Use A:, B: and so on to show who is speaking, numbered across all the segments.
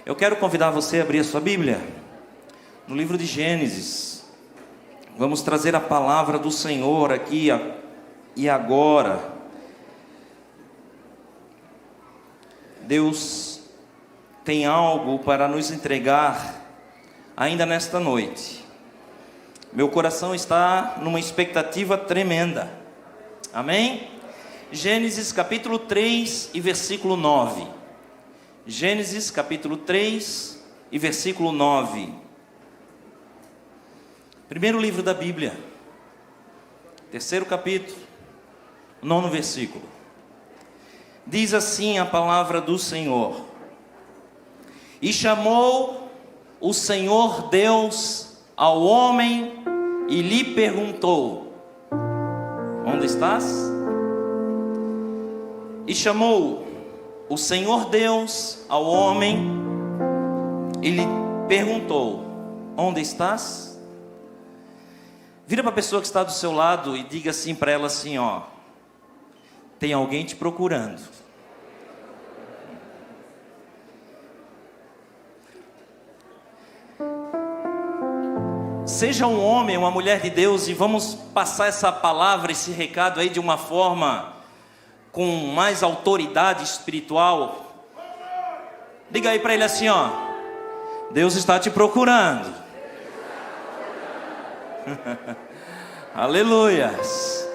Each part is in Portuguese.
A: Eu quero convidar você a abrir a sua Bíblia no livro de Gênesis. Vamos trazer a palavra do Senhor aqui e agora. Deus tem algo para nos entregar ainda nesta noite. Meu coração está numa expectativa tremenda. Amém? Gênesis capítulo 3 e versículo 9. Gênesis capítulo 3 e versículo 9. Primeiro livro da Bíblia, terceiro capítulo, 9º versículo. Diz assim a palavra do Senhor: E chamou o Senhor Deus ao homem e lhe perguntou: Onde estás? E chamou o Senhor Deus ao homem e lhe perguntou: Onde estás? Vira para a pessoa que está do seu lado e diga assim para ela assim, ó: tem alguém te procurando. Seja um homem, uma mulher de Deus, e vamos passar essa palavra, esse recado aí de uma forma com mais autoridade espiritual. Diga aí para ele assim, ó: Deus está te procurando. Aleluias.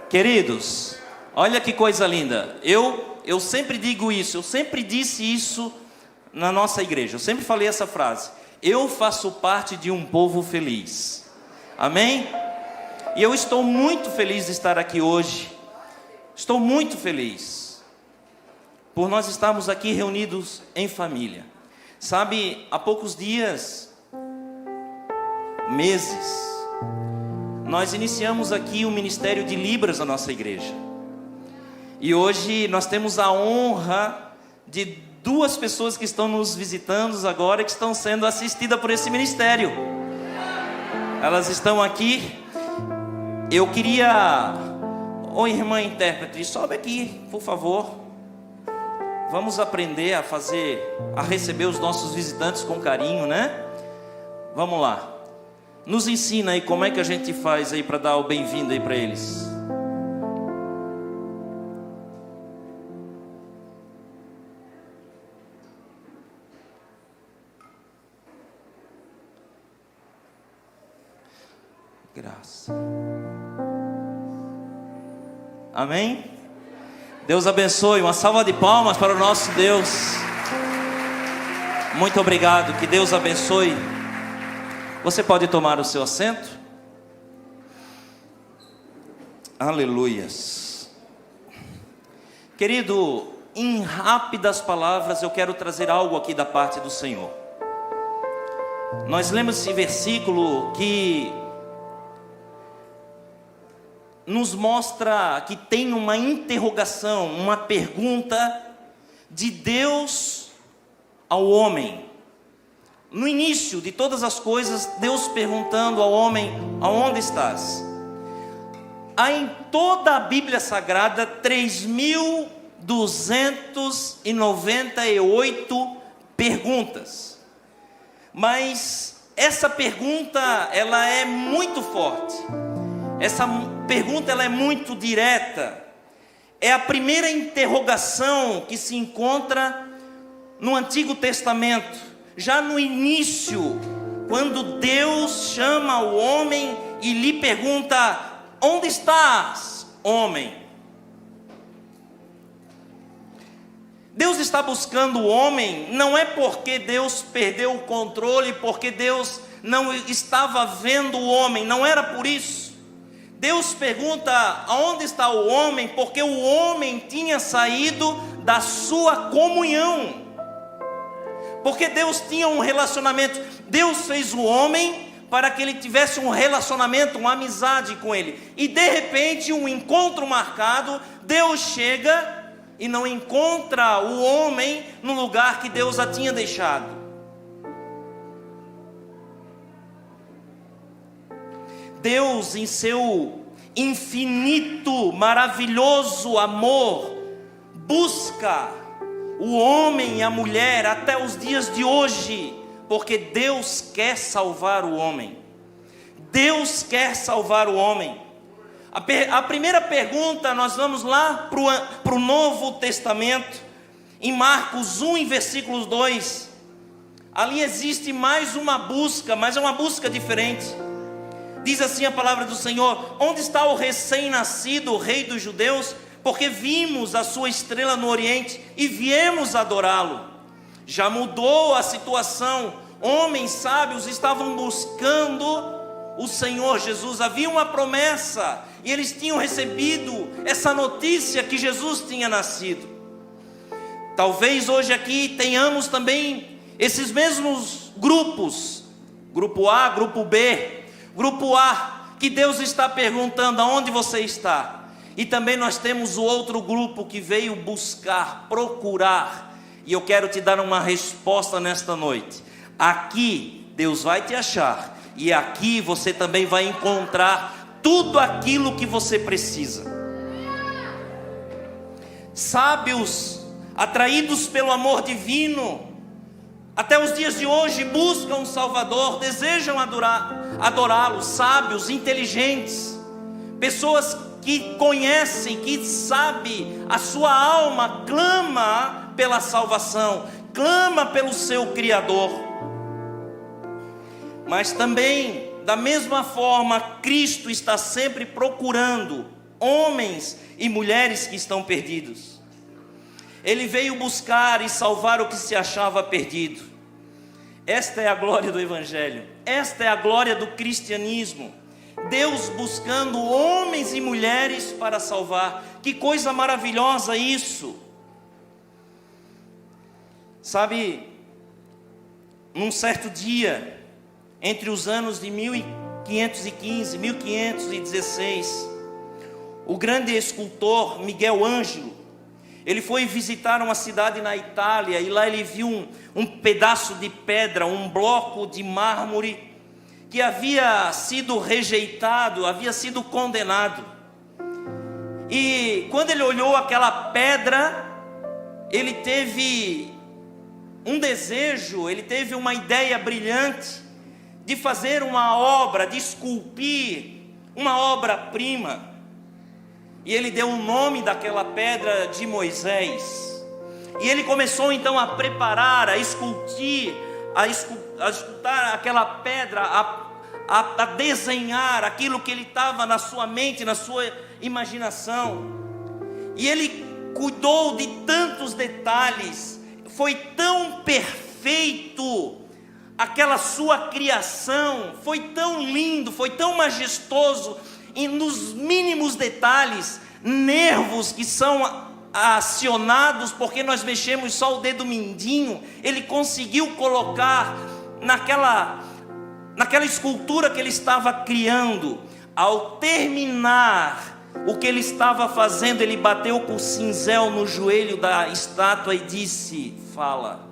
A: Queridos, olha que coisa linda. Eu sempre digo isso, eu sempre disse isso na nossa igreja. Eu sempre falei essa frase: eu faço parte de um povo feliz. Amém? E eu estou muito feliz de estar aqui hoje. Estou muito feliz por nós estarmos aqui reunidos em família. Sabe, há poucos dias, meses, nós iniciamos aqui o ministério de Libras na nossa igreja. E hoje nós temos a honra de duas pessoas que estão nos visitando agora, que estão sendo assistidas por esse ministério. Elas estão aqui. Eu queria... Ô irmã intérprete, sobe aqui, por favor. Vamos aprender a receber os nossos visitantes com carinho, né? Vamos lá. Nos ensina aí como é que a gente faz aí para dar o bem-vindo aí para eles. Graça. Amém? Deus abençoe. Uma salva de palmas para o nosso Deus. Muito obrigado. Que Deus abençoe. Você pode tomar o seu assento? Aleluias. Querido, em rápidas palavras eu quero trazer algo aqui da parte do Senhor. Nós lemos esse versículo que nos mostra que tem uma interrogação, uma pergunta de Deus ao homem. No início de todas as coisas, Deus perguntando ao homem: aonde estás? Há em toda a Bíblia Sagrada 3.298 perguntas. Mas essa pergunta, ela é muito forte. Essa pergunta, ela é muito direta. É a primeira interrogação que se encontra no Antigo Testamento. Já no início, quando Deus chama o homem e lhe pergunta: onde estás, homem? Deus está buscando o homem, não é porque Deus perdeu o controle, porque Deus não estava vendo o homem, não era por isso. Deus pergunta aonde está o homem, porque o homem tinha saído da sua comunhão. Porque Deus tinha um relacionamento. Deus fez o homem para que ele tivesse um relacionamento, uma amizade com ele. E de repente, um encontro marcado, Deus chega e não encontra o homem no lugar que Deus a tinha deixado. Deus, em seu infinito, maravilhoso amor, busca o homem e a mulher até os dias de hoje, porque Deus quer salvar o homem. Deus quer salvar o homem. A primeira pergunta, nós vamos lá para o Novo Testamento, em Marcos 1, em versículos 2. Ali existe mais uma busca, mas é uma busca diferente. Diz assim a palavra do Senhor: onde está o recém-nascido, o rei dos judeus? Porque vimos a sua estrela no oriente e viemos adorá-lo. Já mudou a situação. Homens sábios estavam buscando o Senhor Jesus. Havia uma promessa e eles tinham recebido essa notícia que Jesus tinha nascido. Talvez hoje aqui tenhamos também esses mesmos grupos, grupo A, grupo B. Grupo A, que Deus está perguntando: aonde você está? E também nós temos o outro grupo que veio buscar, procurar. E eu quero te dar uma resposta nesta noite. Aqui Deus vai te achar, e aqui você também vai encontrar tudo aquilo que você precisa. Sábios, atraídos pelo amor divino, até os dias de hoje buscam um Salvador, desejam adorá-lo. Sábios, inteligentes, pessoas que conhecem, que sabem, a sua alma clama pela salvação, clama pelo seu Criador. Mas também, da mesma forma, Cristo está sempre procurando homens e mulheres que estão perdidos. Ele veio buscar e salvar o que se achava perdido. Esta é a glória do Evangelho, esta é a glória do cristianismo. Deus buscando homens e mulheres para salvar. Que coisa maravilhosa isso! Sabe, num certo dia, entre os anos de 1515 e 1516, o grande escultor Miguel Ângelo, ele foi visitar uma cidade na Itália, e lá ele viu um pedaço de pedra, um bloco de mármore, que havia sido rejeitado, havia sido condenado. E quando ele olhou aquela pedra, ele teve um desejo, ele teve uma ideia brilhante de fazer uma obra, de esculpir uma obra-prima. E ele deu o nome daquela pedra de Moisés. E ele começou então a preparar, a esculpir, a escultar aquela pedra, a desenhar aquilo que ele estava na sua mente, na sua imaginação. E ele cuidou de tantos detalhes, foi tão perfeito aquela sua criação, foi tão lindo, foi tão majestoso, e nos mínimos detalhes, nervos que são acionados porque nós mexemos só o dedo mindinho, ele conseguiu colocar naquela escultura que ele estava criando. Ao terminar o que ele estava fazendo, ele bateu com o cinzel no joelho da estátua e disse: fala.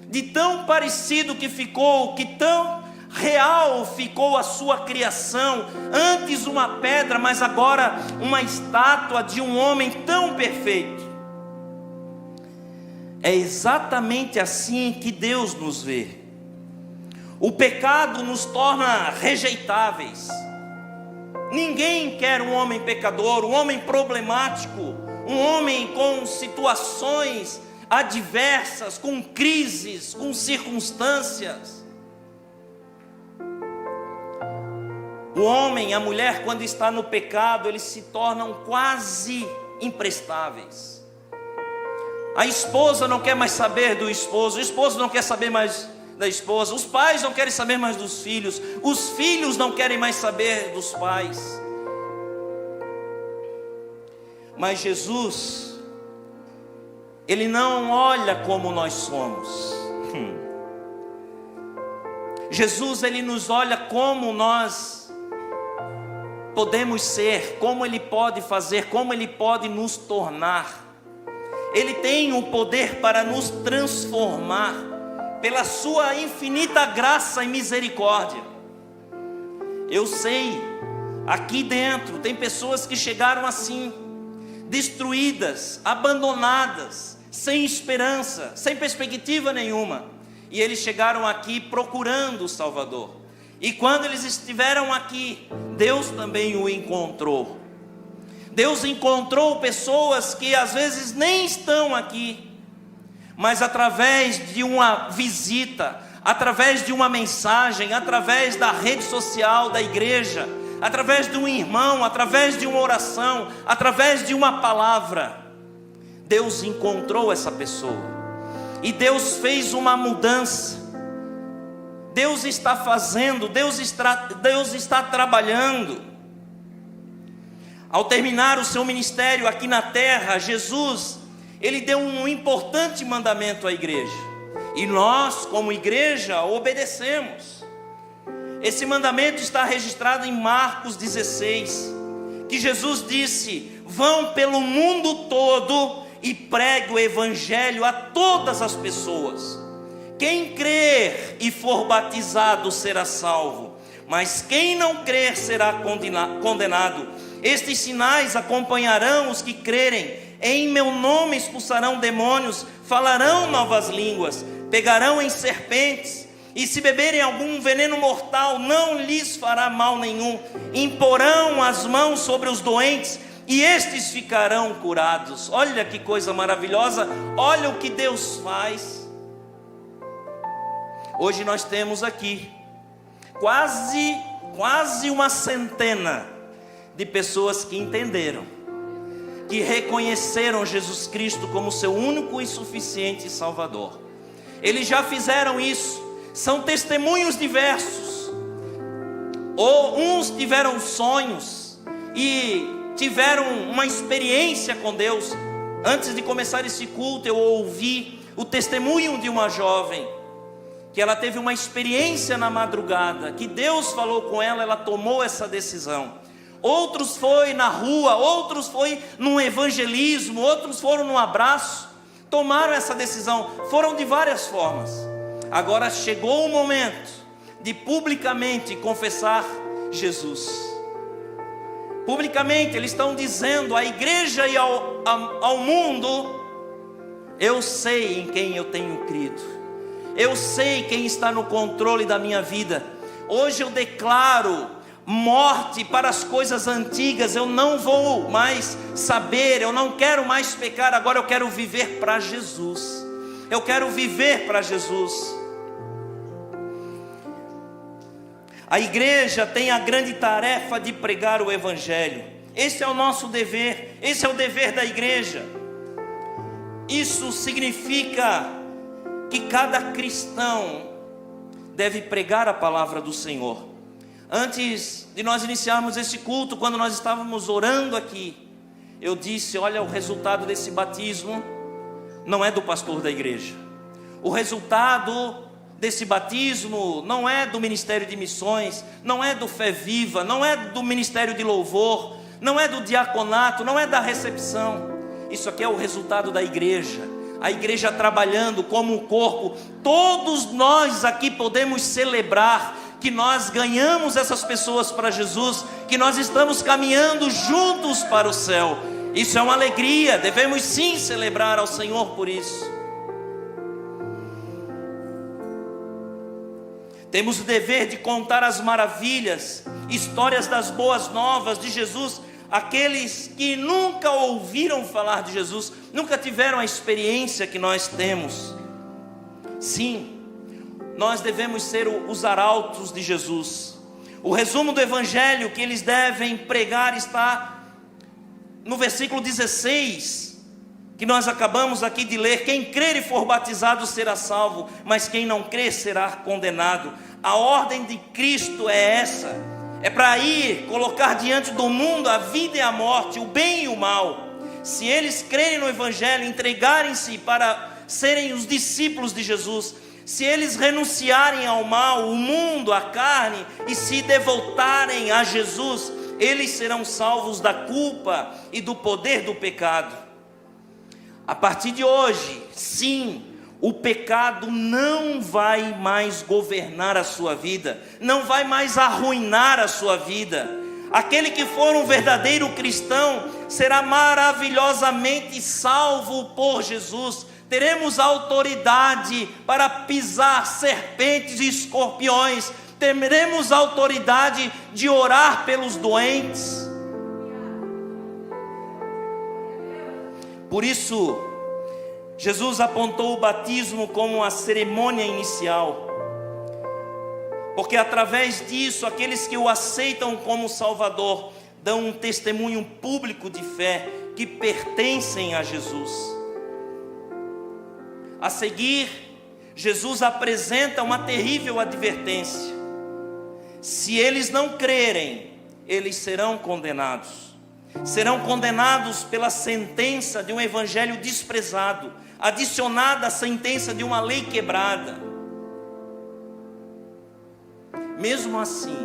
A: De tão parecido que ficou, que tão real ficou a sua criação, antes uma pedra, mas agora uma estátua de um homem tão perfeito. É exatamente assim que Deus nos vê. O pecado nos torna rejeitáveis. Ninguém quer um homem pecador, um homem problemático, um homem com situações adversas, com crises, com circunstâncias. O homem, a mulher, quando está no pecado, eles se tornam quase imprestáveis. A esposa não quer mais saber do esposo, o esposo não quer saber mais da esposa, os pais não querem saber mais dos filhos, os filhos não querem mais saber dos pais. Mas Jesus, Ele não olha como nós somos. Jesus, Ele nos olha como nós podemos ser, como Ele pode fazer, como Ele pode nos tornar. Ele tem o poder para nos transformar, pela sua infinita graça e misericórdia. Eu sei, aqui dentro tem pessoas que chegaram assim, destruídas, abandonadas, sem esperança, sem perspectiva nenhuma. E eles chegaram aqui procurando o Salvador. E quando eles estiveram aqui, Deus também o encontrou. Deus encontrou pessoas que às vezes nem estão aqui, mas através de uma visita, através de uma mensagem, através da rede social da igreja, através de um irmão, através de uma oração, através de uma palavra, Deus encontrou essa pessoa. E Deus fez uma mudança. Deus está fazendo, Deus está trabalhando. Ao terminar o seu ministério aqui na terra, Jesus, ele deu um importante mandamento à igreja. E nós, como igreja, obedecemos. Esse mandamento está registrado em Marcos 16, que Jesus disse: vão pelo mundo todo e pregue o evangelho a todas as pessoas. Quem crer e for batizado será salvo, mas quem não crer será condenado. Estes sinais acompanharão os que crerem: em meu nome expulsarão demônios, falarão novas línguas, pegarão em serpentes, e se beberem algum veneno mortal, não lhes fará mal nenhum. Imporão as mãos sobre os doentes, e estes ficarão curados. Olha que coisa maravilhosa, olha o que Deus faz. Hoje nós temos aqui quase uma centena de pessoas que entenderam, que reconheceram Jesus Cristo como seu único e suficiente Salvador. Eles já fizeram isso, são testemunhos diversos. Ou uns tiveram sonhos e tiveram uma experiência com Deus. Antes de começar esse culto, eu ouvi o testemunho de uma jovem, que ela teve uma experiência na madrugada, que Deus falou com ela, ela tomou essa decisão. Outros foi na rua, outros foi num evangelismo, outros foram num abraço, tomaram essa decisão, foram de várias formas. Agora chegou o momento de publicamente confessar Jesus. Publicamente eles estão dizendo à igreja e ao mundo: eu sei em quem eu tenho crido, eu sei quem está no controle da minha vida. Hoje eu declaro morte para as coisas antigas. Eu não vou mais saber, eu não quero mais pecar. Agora eu quero viver para Jesus. Eu quero viver para Jesus. A igreja tem a grande tarefa de pregar o evangelho. Esse é o nosso dever, esse é o dever da igreja. Isso significa que cada cristão deve pregar a palavra do Senhor. Antes de nós iniciarmos esse culto, quando nós estávamos orando aqui, eu disse: olha, o resultado desse batismo não é do pastor da igreja. O resultado desse batismo não é do Ministério de Missões, não é do Fé Viva, não é do Ministério de Louvor, não é do diaconato, não é da recepção. Isso aqui é o resultado da igreja. A igreja trabalhando como um corpo. Todos nós aqui podemos celebrar que nós ganhamos essas pessoas para Jesus, que nós estamos caminhando juntos para o céu. Isso é uma alegria, devemos sim celebrar ao Senhor por isso. Temos o dever de contar as maravilhas, histórias das boas novas de Jesus. Aqueles que nunca ouviram falar de Jesus, nunca tiveram a experiência que nós temos. Sim, nós devemos ser os arautos de Jesus. O resumo do evangelho que eles devem pregar está no versículo 16, que nós acabamos aqui de ler: quem crer e for batizado será salvo, mas quem não crer será condenado. A ordem de Cristo é essa, é para ir colocar diante do mundo a vida e a morte, o bem e o mal. Se eles crerem no evangelho, entregarem-se para serem os discípulos de Jesus, se eles renunciarem ao mal, o mundo, a carne, e se devotarem a Jesus, eles serão salvos da culpa e do poder do pecado. A partir de hoje, sim, o pecado não vai mais governar a sua vida, não vai mais arruinar a sua vida. Aquele que for um verdadeiro cristão será maravilhosamente salvo por Jesus. Teremos autoridade para pisar serpentes e escorpiões. Teremos autoridade de orar pelos doentes. Por isso, Jesus apontou o batismo como a cerimônia inicial, porque através disso, aqueles que o aceitam como Salvador, dão um testemunho público de fé, que pertencem a Jesus. A seguir, Jesus apresenta uma terrível advertência: se eles não crerem, eles serão condenados. Serão condenados pela sentença de um evangelho desprezado, adicionada à sentença de uma lei quebrada. Mesmo assim,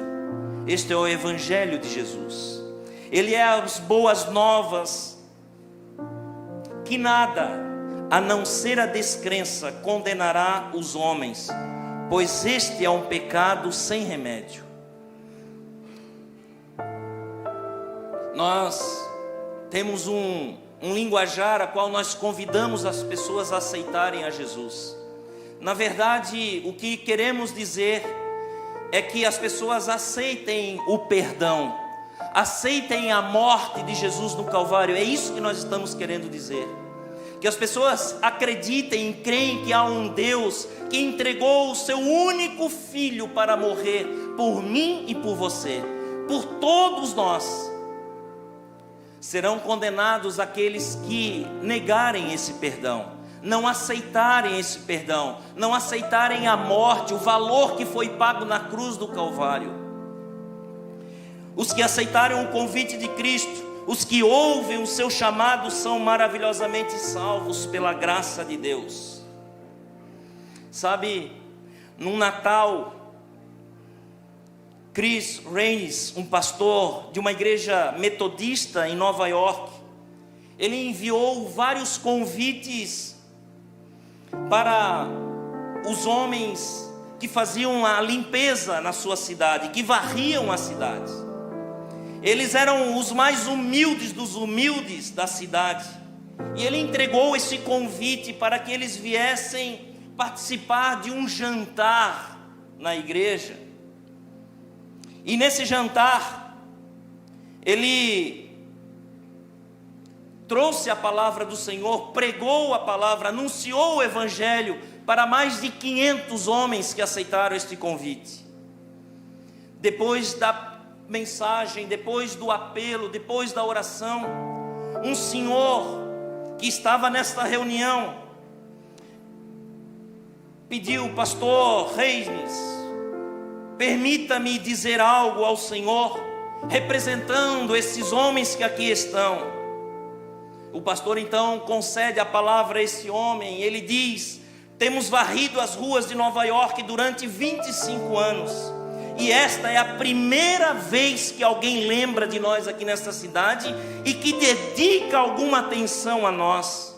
A: este é o evangelho de Jesus. Ele é as boas novas, que nada, a não ser a descrença, condenará os homens, pois este é um pecado sem remédio. Nós temos um linguajar a qual nós convidamos as pessoas a aceitarem a Jesus. Na verdade, o que queremos dizer é que as pessoas aceitem o perdão, aceitem a morte de Jesus no Calvário. É isso que nós estamos querendo dizer. Que as pessoas acreditem e creem que há um Deus que entregou o seu único Filho para morrer por mim e por você, por todos nós. Serão condenados aqueles que negarem esse perdão, não aceitarem esse perdão, não aceitarem a morte, o valor que foi pago na cruz do Calvário. Os que aceitarem o convite de Cristo, os que ouvem o seu chamado, são maravilhosamente salvos pela graça de Deus. Sabe, num Natal, Chris Raines, um pastor de uma igreja metodista em Nova York, ele enviou vários convites para os homens que faziam a limpeza na sua cidade, que varriam a cidade. Eles eram os mais humildes dos humildes da cidade, e ele entregou esse convite para que eles viessem participar de um jantar na igreja. E nesse jantar, ele trouxe a palavra do Senhor, pregou a palavra, anunciou o evangelho para mais de 500 homens que aceitaram este convite. Depois da mensagem, depois do apelo, depois da oração, um senhor que estava nesta reunião pediu: pastor Reis, permita-me dizer algo ao Senhor, representando esses homens que aqui estão. O pastor então concede a palavra a esse homem. Ele diz: temos varrido as ruas de Nova York durante 25 anos, e esta é a primeira vez que alguém lembra de nós aqui nesta cidade e que dedica alguma atenção a nós.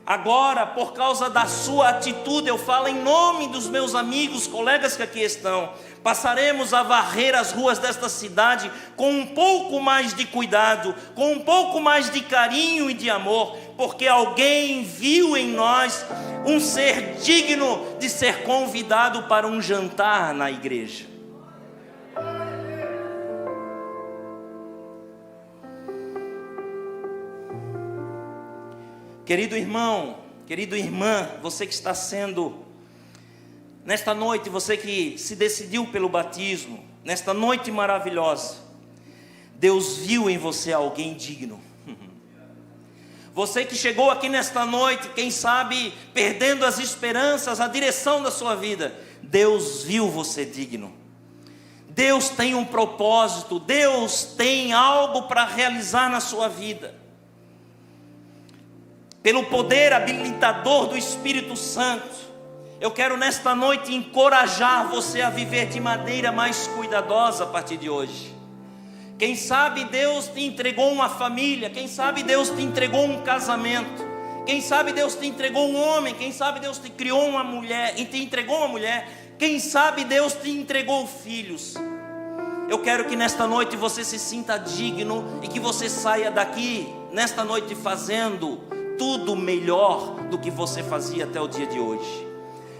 A: Agora, por causa da sua atitude, eu falo em nome dos meus amigos, colegas que aqui estão, passaremos a varrer as ruas desta cidade com um pouco mais de cuidado, com um pouco mais de carinho e de amor, porque alguém viu em nós um ser digno de ser convidado para um jantar na igreja. Querido irmão, querida irmã, você que está sendo, nesta noite, você que se decidiu pelo batismo, nesta noite maravilhosa, Deus viu em você alguém digno. Você que chegou aqui nesta noite, quem sabe perdendo as esperanças, a direção da sua vida, Deus viu você digno. Deus tem um propósito, Deus tem algo para realizar na sua vida. Pelo poder habilitador do Espírito Santo, eu quero nesta noite encorajar você a viver de maneira mais cuidadosa a partir de hoje. Quem sabe Deus te entregou uma família, quem sabe Deus te entregou um casamento, quem sabe Deus te entregou um homem, quem sabe Deus te criou uma mulher e te entregou uma mulher, quem sabe Deus te entregou filhos. Eu quero que nesta noite você se sinta digno e que você saia daqui, nesta noite, fazendo tudo melhor do que você fazia até o dia de hoje.